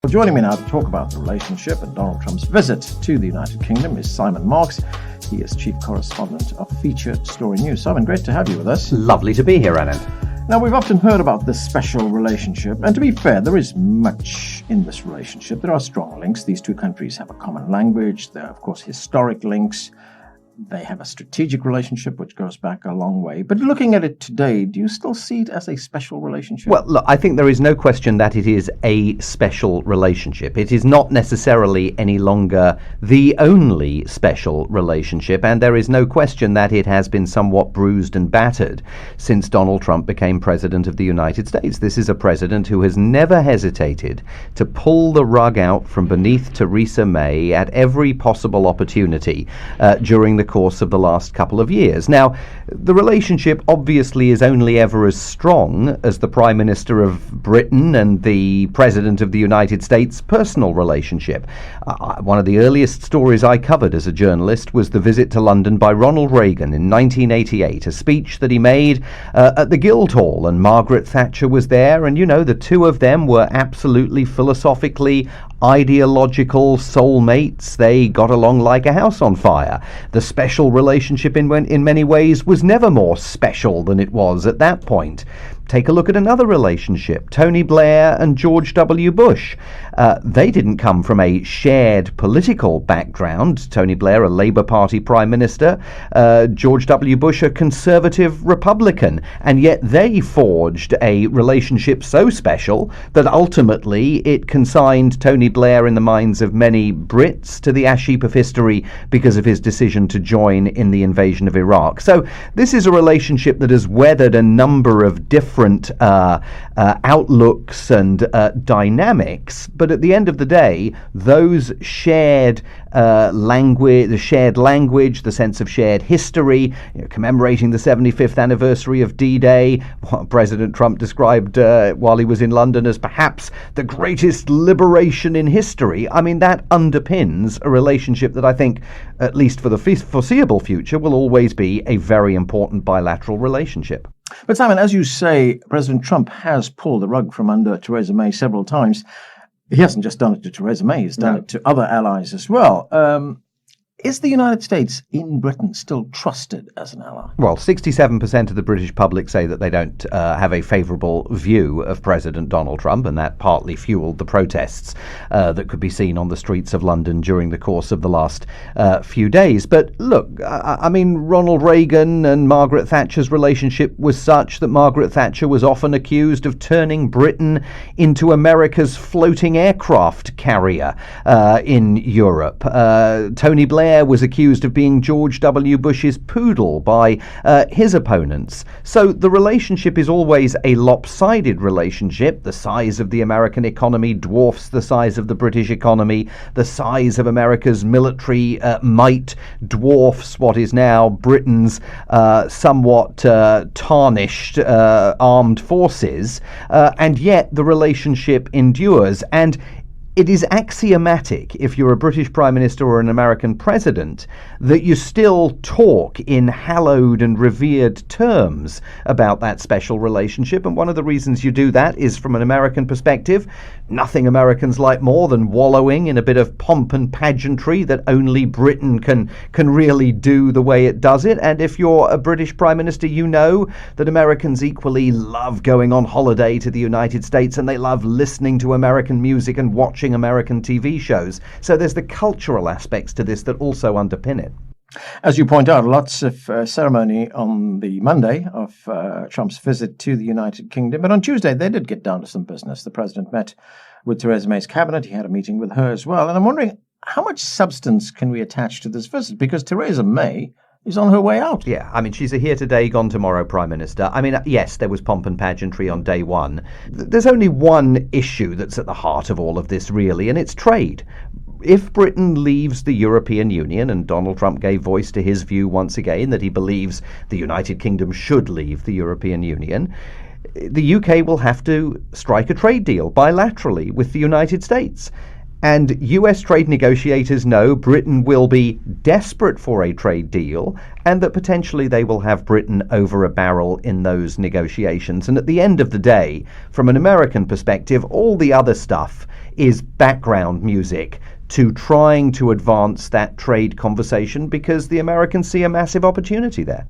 Well, joining me now to talk about the relationship and Donald Trump's visit to the United Kingdom is Simon Marks. He is Chief Correspondent of Feature Story News. Simon, great to have you with us. Lovely to be here, Anand. Now, we've often heard about this special relationship, and to be fair, there is much in this relationship. There are strong links. These two countries have a common language. There are, of course, historic links. They have a strategic relationship which goes back a long way. But looking at it today, do you still see it as a special relationship? Well, look, I think there is no question that it is a special relationship. It is not necessarily any longer the only special relationship, and there is no question that it has been somewhat bruised and battered since Donald Trump became president of the United States. This is a president who has never hesitated to pull the rug out from beneath Theresa May at every possible opportunity during the course of the last couple of years. Now, the relationship obviously is only ever as strong as the Prime Minister of Britain and the President of the United States' personal relationship. One of the earliest stories I covered as a journalist was the visit to London by Ronald Reagan in 1988, a speech that he made at the Guildhall, and Margaret Thatcher was there, and the two of them were absolutely philosophically ideological soulmates. They got along like a house on fire. The special relationship in many ways was never more special than it was at that point. Take a look at another relationship, Tony Blair and George W. Bush. They didn't come from a shared political background. Tony Blair, a Labour Party Prime Minister, George W. Bush, a conservative Republican, and yet they forged a relationship so special that ultimately it consigned Tony Blair in the minds of many Brits to the ash heap of history because of his decision to join in the invasion of Iraq. So this is a relationship that has weathered a number of different outlooks and dynamics, but at the end of the day, those shared language, the sense of shared history, commemorating the 75th anniversary of D-Day, what President Trump described while he was in London as perhaps the greatest liberation in history. I mean, that underpins a relationship that I think, at least for the foreseeable future, will always be a very important bilateral relationship. But Simon, as you say, President Trump has pulled the rug from under Theresa May several times. He hasn't just done it to Theresa May, he's done it to other allies as well. Is the United States in Britain still trusted as an ally? Well, 67% of the British public say that they don't have a favourable view of President Donald Trump, and that partly fueled the protests that could be seen on the streets of London during the course of the last few days. But look, I mean, Ronald Reagan and Margaret Thatcher's relationship was such that Margaret Thatcher was often accused of turning Britain into America's floating aircraft carrier in Europe. Tony Blair was accused of being George W. Bush's poodle by his opponents. So the relationship is always a lopsided relationship. The size of the American economy dwarfs the size of the British economy. The size of America's military might dwarfs what is now Britain's somewhat tarnished armed forces. And yet the relationship endures. And it is axiomatic, if you're a British Prime Minister or an American President, that you still talk in hallowed and revered terms about that special relationship. And one of the reasons you do that is, from an American perspective, nothing Americans like more than wallowing in a bit of pomp and pageantry that only Britain can really do the way it does it. And if you're a British Prime Minister, you know that Americans equally love going on holiday to the United States, and they love listening to American music and watching American TV shows. So there's the cultural aspects to this that also underpin it. As you point out, lots of ceremony on the Monday of Trump's visit to the United Kingdom. But on Tuesday, they did get down to some business. The president met with Theresa May's cabinet. He had a meeting with her as well. And I'm wondering, how much substance can we attach to this visit? Because Theresa May is on her way out. Yeah, I mean, she's a here today, gone tomorrow Prime Minister. I mean, yes, there was pomp and pageantry on day one. There's only one issue that's at the heart of all of this, really, and it's trade. If Britain leaves the European Union, and Donald Trump gave voice to his view once again that he believes the United Kingdom should leave the European Union, the UK will have to strike a trade deal bilaterally with the United States. And US trade negotiators know Britain will be desperate for a trade deal, and that potentially they will have Britain over a barrel in those negotiations. And at the end of the day, from an American perspective, all the other stuff is background music to trying to advance that trade conversation, because the Americans see a massive opportunity there.